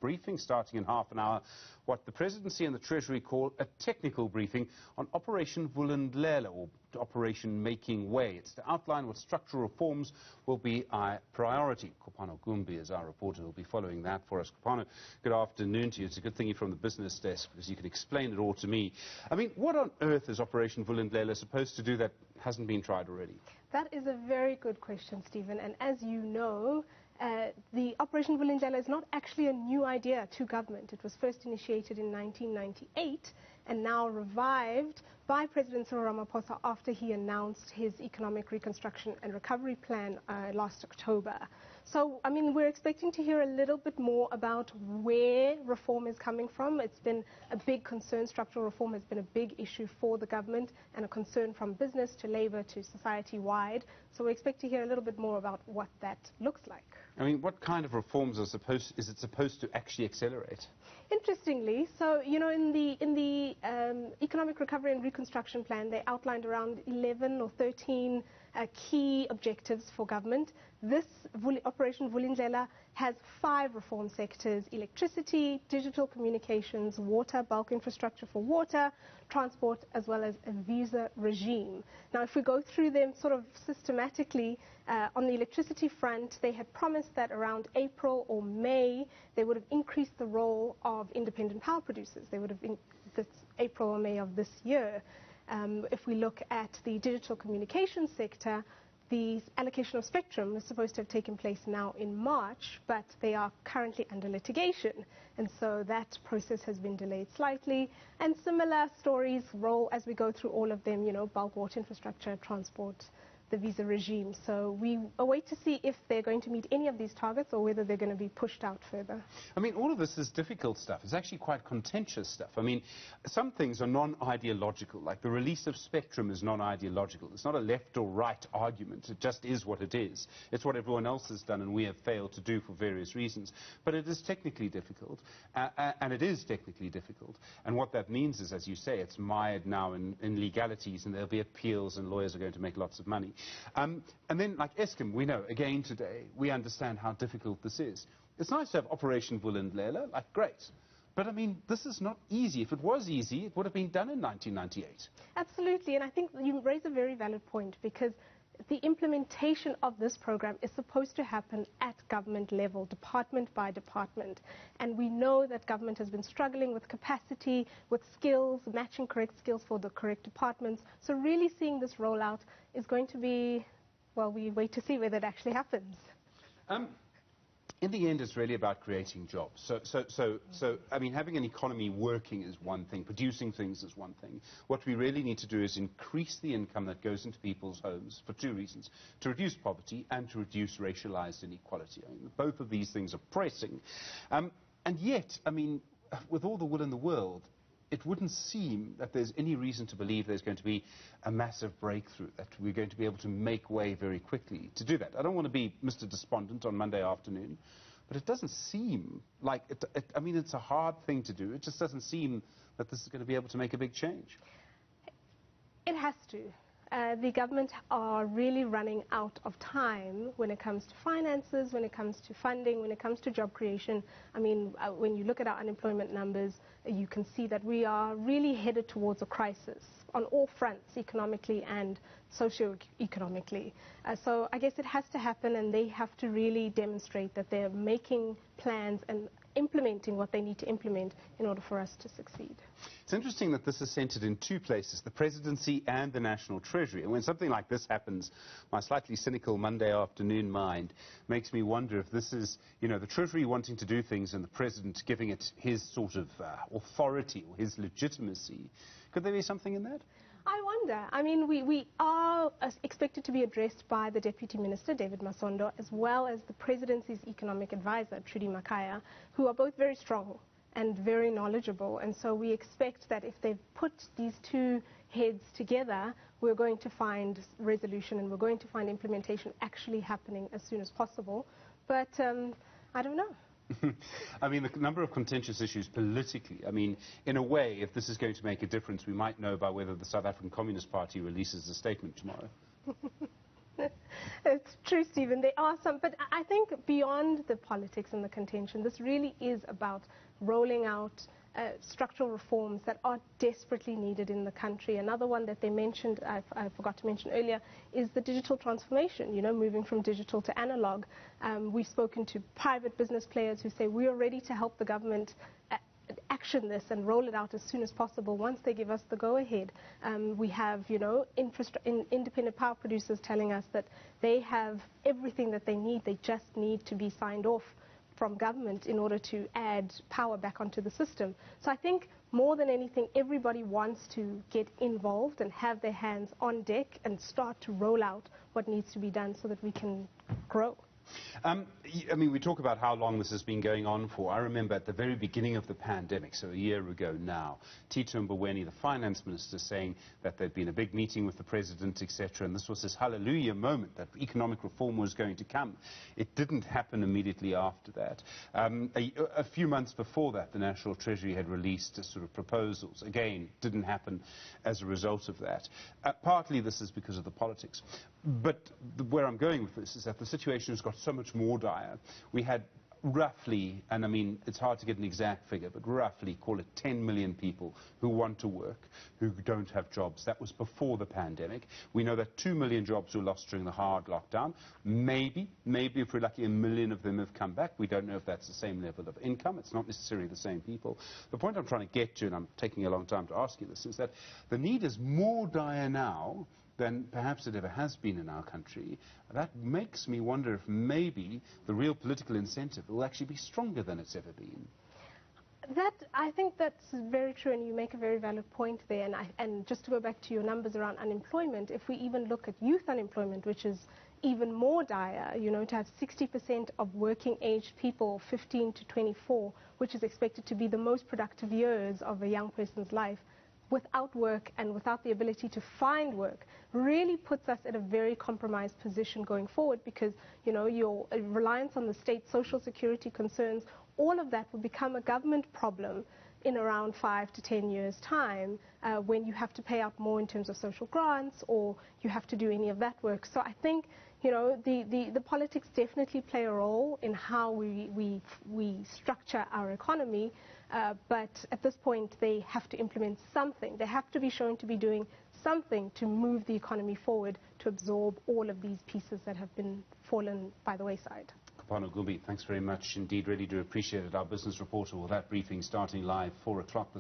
briefing starting in half an hour, what the Presidency and the Treasury call a technical briefing on Operation Vulindlela, or Operation Making Way. It's to outline what structural reforms will be a priority. Kopano Gumbi is our reporter who will be following that for us. Kopano, good afternoon to you. It's a good thing you're from the business desk because you can explain it all to me. I mean, what on earth is Operation Vulindlela supposed to do that hasn't been tried already? That is a very good question, Stephen. And as you know, the Operation Vulindlela is not actually a new idea to government. It was first initiated in 1998 and now revived by President Cyril Ramaphosa after he announced his economic reconstruction and recovery plan last October. So, I mean, we're expecting to hear a little bit more about where reform is coming from. It's been a big concern. Structural reform has been a big issue for the government and a concern from business to labor to society-wide. So we expect to hear a little bit more about what that looks like. I mean, what kind of reforms is it supposed to actually accelerate? Interestingly, so, you know, in the Economic Recovery and Reconstruction Plan, they outlined around 11 or 13 key objectives for government. This Operation Vulindlela has 5 reform sectors: electricity, digital communications, water, bulk infrastructure for water, transport, as well as a visa regime. Now, if we go through them sort of systematically, on the electricity front, they had promised that around April or May, they would have increased the role of independent power producers. They would have been this April or May of this year. If we look at the digital communications sector, the allocation of spectrum is supposed to have taken place now in March, but they are currently under litigation. And so that process has been delayed slightly. And similar stories roll as we go through all of them, you know, bulk water infrastructure, transport, the visa regime. So we await to see if they're going to meet any of these targets or whether they're going to be pushed out further. I mean, all of this is difficult stuff. It's actually quite contentious stuff. I mean, some things are non-ideological, like the release of spectrum is non-ideological. It's not a left or right argument. It just is what it is. It's what everyone else has done and we have failed to do for various reasons. But it is technically difficult, and it is technically difficult. And what that means is, as you say, it's mired now in legalities, and there'll be appeals and lawyers are going to make lots of money. And then, like Eskom, we know, again today, we understand how difficult this is. It's nice to have Operation Vulindlela, like, great. But, I mean, this is not easy. If it was easy, it would have been done in 1998. Absolutely, and I think you raise a very valid point, because the implementation of this program is supposed to happen at government level, department by department. And we know that government has been struggling with capacity, with skills, matching correct skills for the correct departments. So really seeing this roll out is going to be, well, we wait to see whether it actually happens. In the end, it's really about creating jobs. So, I mean, having an economy working is one thing, producing things is one thing. What we really need to do is increase the income that goes into people's homes for 2 reasons: to reduce poverty and to reduce racialized inequality. I mean, both of these things are pressing. And yet, I mean, with all the will in the world, it wouldn't seem that there's any reason to believe there's going to be a massive breakthrough, that we're going to be able to make way very quickly to do that. I don't want to be Mr. Despondent on Monday afternoon, but it doesn't seem like, I mean, it's a hard thing to do. It just doesn't seem that this is going to be able to make a big change. It has to. The government are really running out of time when it comes to finances, when it comes to funding, when it comes to job creation. I mean, when you look at our unemployment numbers, you can see that we are really headed towards a crisis on all fronts, economically and socio-economically. So I guess it has to happen, and they have to really demonstrate that they're making plans and implementing what they need to implement in order for us to succeed. It's interesting that this is centered in 2 places, the Presidency and the National Treasury. And when something like this happens, my slightly cynical Monday afternoon mind makes me wonder if this is, you know, the Treasury wanting to do things and the President giving it his sort of authority or his legitimacy. Could there be something in that? I wonder. I mean, we are expected to be addressed by the Deputy Minister, David Masondo, as well as the Presidency's Economic Advisor, Trudy Makaya, who are both very strong and very knowledgeable. And so we expect that if they've put these 2 heads together, we're going to find resolution and we're going to find implementation actually happening as soon as possible. But I don't know. I mean, the number of contentious issues politically, I mean, in a way, if this is going to make a difference, we might know by whether the South African Communist Party releases a statement tomorrow. It's true, Stephen. There are some, but I think beyond the politics and the contention, this really is about rolling out structural reforms that are desperately needed in the country. Another one that they mentioned, I forgot to mention earlier, is the digital transformation, moving from digital to analog. We've spoken to private business players who say we are ready to help the government action this and roll it out as soon as possible once they give us the go-ahead. We have, independent power producers telling us that they have everything that they need. They just need to be signed off from government in order to add power back onto the system. So I think more than anything, everybody wants to get involved and have their hands on deck and start to roll out what needs to be done so that we can grow. We talk about how long this has been going on for. I remember at the very beginning of the pandemic, so a year ago now, Tito Mboweni, the finance minister, saying that there'd been a big meeting with the president, etc., and this was this hallelujah moment that economic reform was going to come. It didn't happen immediately after that. A few months before that, the National Treasury had released sort of proposals. Again, didn't happen as a result of that. Partly this is because of the politics. But where I'm going with this is that the situation has got so much more dire. We had roughly, and it's hard to get an exact figure, but roughly, call it 10 million people who want to work, who don't have jobs. That was before the pandemic. We know that 2 million jobs were lost during the hard lockdown. Maybe if we're lucky, 1 million of them have come back. We don't know if that's the same level of income. It's not necessarily the same people. The point I'm trying to get to, and I'm taking a long time to ask you this, is that the need is more dire now than perhaps it ever has been in our country. That makes me wonder if maybe the real political incentive will actually be stronger than it's ever been. I think that's very true, and you make a very valid point there. And just to go back to your numbers around unemployment, if we even look at youth unemployment, which is even more dire, to have 60% of working-aged people 15 to 24, which is expected to be the most productive years of a young person's life, without work and without the ability to find work, really puts us at a very compromised position going forward, because your reliance on the state, social security concerns, all of that will become a government problem in around 5 to 10 years' time, when you have to pay out more in terms of social grants, or you have to do any of that work. So I think the politics definitely play a role in how we structure our economy, but at this point they have to implement something. They have to be shown to be doing something to move the economy forward, to absorb all of these pieces that have been fallen by the wayside. Kopano Gumbi, thanks very much indeed. Really do appreciate it. Our business reporter with that briefing starting live 4 o'clock this